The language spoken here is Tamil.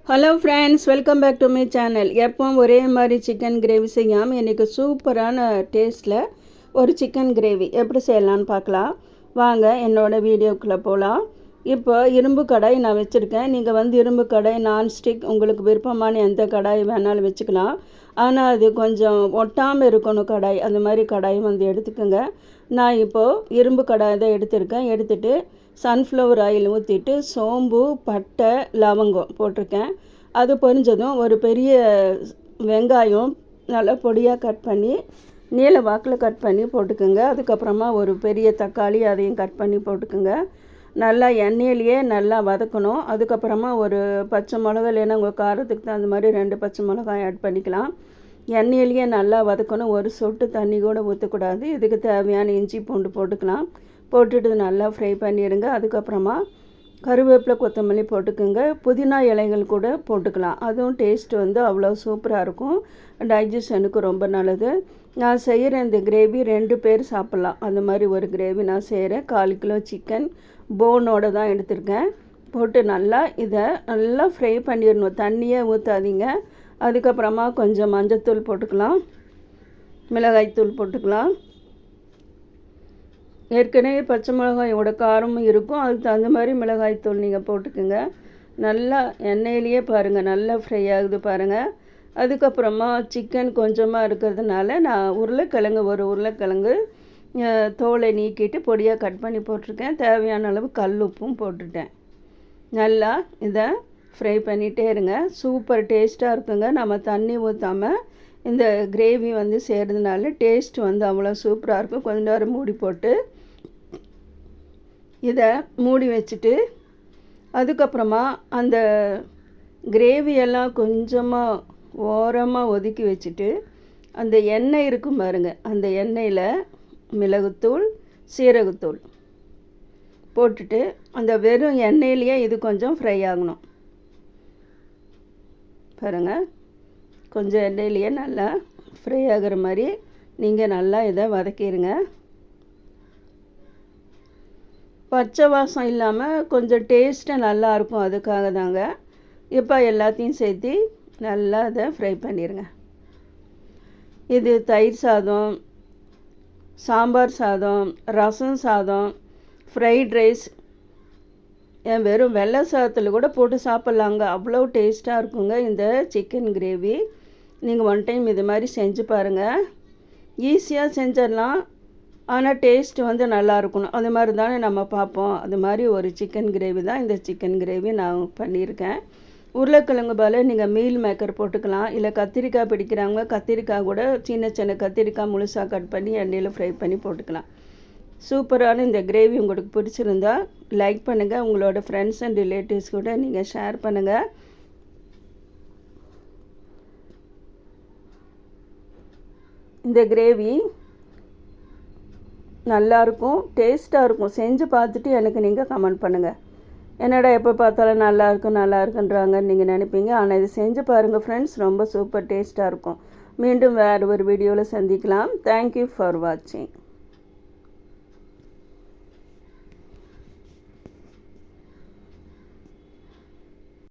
Hello friends, welcome back to my channel. எப்பவும் ஒரே மாதிரி சிக்கன் கிரேவி செய்யாமல் இன்றைக்கி சூப்பரான டேஸ்ட்டில் ஒரு சிக்கன் கிரேவி எப்படி செய்யலான்னு பார்க்கலாம். வாங்க என்னோடய வீடியோக்குள்ளே போகலாம். இப்போ இரும்பு கடாய் நான் வச்சுருக்கேன். நீங்கள் இரும்பு கடாய், நான்ஸ்டிக், உங்களுக்கு விருப்பமான எந்த கடாய் வேணாலும் வச்சுக்கலாம். ஆனால் அது கொஞ்சம் ஒட்டாமல் இருக்கணும் கடாய். அந்த மாதிரி கடாய் எடுத்துக்கோங்க. நான் இப்போது இரும்பு கடாய் தான் எடுத்துகிட்டு சன்ஃப்ளவர் ஆயில் ஊற்றிட்டு சோம்பு, பட்டை, லவங்கம் போட்டிருக்கேன். அது பொரிஞ்சதும் ஒரு பெரிய வெங்காயம் நல்லா பொடியாக கட் பண்ணி நீல வாக்கில் கட் பண்ணி போட்டுக்கோங்க. அதுக்கப்புறமா ஒரு பெரிய தக்காளி அதையும் கட் பண்ணி போட்டுக்கோங்க. நல்லா எண்ணெயிலேயே நல்லா வதக்கணும். அதுக்கப்புறமா ஒரு பச்சை மிளகா, இல்லைன்னா உங்கள் காரத்துக்கு தகுந்த மாதிரி 2 பச்சை மிளகாய் ஆட் பண்ணிக்கலாம். எண்ணெயிலேயே நல்லா வதக்கணும். ஒரு சொட்டு தண்ணி கூட ஊற்றக்கூடாது. இதுக்கு தேவையான இஞ்சி பூண்டு போட்டுக்கலாம். போட்டுட்டு நல்லா ஃப்ரை பண்ணிடுங்க. அதுக்கப்புறமா கருவேப்பிலை, கொத்தமல்லி போட்டுக்கோங்க. புதினா இலைகள் கூட போட்டுக்கலாம். அதுவும் டேஸ்ட் அவ்வளோ சூப்பராக இருக்கும். டைஜஷனுக்கு ரொம்ப நல்லது. நான் செய்கிற இந்த கிரேவி 2 பேர் சாப்பிட்லாம். அந்த மாதிரி ஒரு கிரேவி நான் செய்கிறேன். 1/4 கிலோ சிக்கன் போனோடு தான் எடுத்திருக்கேன். போட்டு இதை நல்லா ஃப்ரை பண்ணிடணும். தண்ணியே ஊற்றாதீங்க. அதுக்கப்புறமா கொஞ்சம் மஞ்சத்தூள் போட்டுக்கலாம், மிளகாய்த்தூள் போட்டுக்கலாம். ஏற்கனவே பச்சை மிளகாயோட காரமும் இருக்கும். அதுக்கு தகுந்த மாதிரி மிளகாய்த்தூள் நீங்கள் போட்டுக்கோங்க. நல்லா எண்ணெயிலேயே பாருங்கள் நல்லா ஃப்ரை ஆகுது பாருங்கள். அதுக்கப்புறமா சிக்கன் கொஞ்சமாக இருக்கிறதுனால நான் ஒரு உருளைக்கிழங்கு தோலை நீக்கிட்டு பொடியாக கட் பண்ணி போட்டிருக்கேன். தேவையான அளவு கல் உப்பும் போட்டுட்டேன். நல்லா இதை ஃப்ரை பண்ணிகிட்டே இருங்க. சூப்பர் டேஸ்ட்டாக இருக்குங்க. நம்ம தண்ணி ஊற்றாமல் இந்த கிரேவி செய்கிறதுனால டேஸ்ட் அவ்வளோ சூப்பராக இருக்கும். கொஞ்ச நேரம் மூடி போட்டு இதை மூடி வச்சுட்டு அதுக்கப்புறமா அந்த கிரேவியெல்லாம் கொஞ்சமாக ஓரமாக ஒதுக்கி வச்சுட்டு அந்த எண்ணெய் இருக்கும் பாருங்கள், அந்த எண்ணெயில் மிளகுத்தூள், சீரகத்தூள் போட்டுட்டு அந்த வெறும் எண்ணெயிலேயே இது கொஞ்சம் ஃப்ரை ஆகணும் பாருங்கள். கொஞ்சம் எண்ணெயிலேயே நல்லா ஃப்ரை ஆகிற மாதிரி நீங்கள் நல்லா இதை வதக்கிடுங்க. பச்சை வாசம் இல்லாமல் கொஞ்சம் டேஸ்ட்டாக நல்லாயிருக்கும். அதுக்காக தாங்க. இப்போ எல்லாத்தையும் சேர்த்து நல்லா அதை ஃப்ரை பண்ணிடுங்க. இது தயிர் சாதம், சாம்பார் சாதம், ரசம் சாதம், ஃப்ரைட் ரைஸ், வெறும் வெள்ளை சாதத்தில் கூட போட்டு சாப்பிட்லாங்க. அவ்வளோ டேஸ்ட்டாக இருக்குங்க இந்த சிக்கன் கிரேவி. நீங்கள் 1 டைம் இது மாதிரி செஞ்சு பாருங்கள். ஈஸியாக செஞ்சிடலாம். ஆனால் டேஸ்ட் நல்லா இருக்கணும். அது மாதிரி தானே நம்ம பார்ப்போம். அது மாதிரி ஒரு சிக்கன் கிரேவி தான் இந்த சிக்கன் கிரேவி நான் பண்ணியிருக்கேன். உருளைக்கிழங்கு பதில் நீங்கள் மீல் மேக்கர் போட்டுக்கலாம். இல்லை கத்திரிக்காய் பிடிக்கிறாங்க, கத்திரிக்காய் கூட சின்ன சின்ன கத்திரிக்காய் முழுசாக கட் பண்ணி எண்ணெயில் ஃப்ரை பண்ணி போட்டுக்கலாம். சூப்பரான இந்த கிரேவி உங்களுக்கு பிடிச்சிருந்தா லைக் பண்ணுங்கள். உங்களோட ஃப்ரெண்ட்ஸ் அண்ட் ரிலேட்டிவ்ஸ் கூட நீங்கள் ஷேர் பண்ணுங்கள். இந்த கிரேவி நல்லாயிருக்கும், டேஸ்ட்டாக இருக்கும். செஞ்சு பார்த்துட்டு எனக்கு நீங்கள் கமெண்ட் பண்ணுங்கள். என்னடா எப்போ பார்த்தாலும் நல்லா இருக்குன்றாங்கன்னு நீங்கள் நினைப்பீங்க. ஆனால் இது செஞ்சு பாருங்கள் ஃப்ரெண்ட்ஸ், ரொம்ப சூப்பர் டேஸ்ட்டாக இருக்கும். மீண்டும் வேறு ஒரு வீடியோவில் சந்திக்கலாம். தேங்க்யூ ஃபார் வாட்சிங்.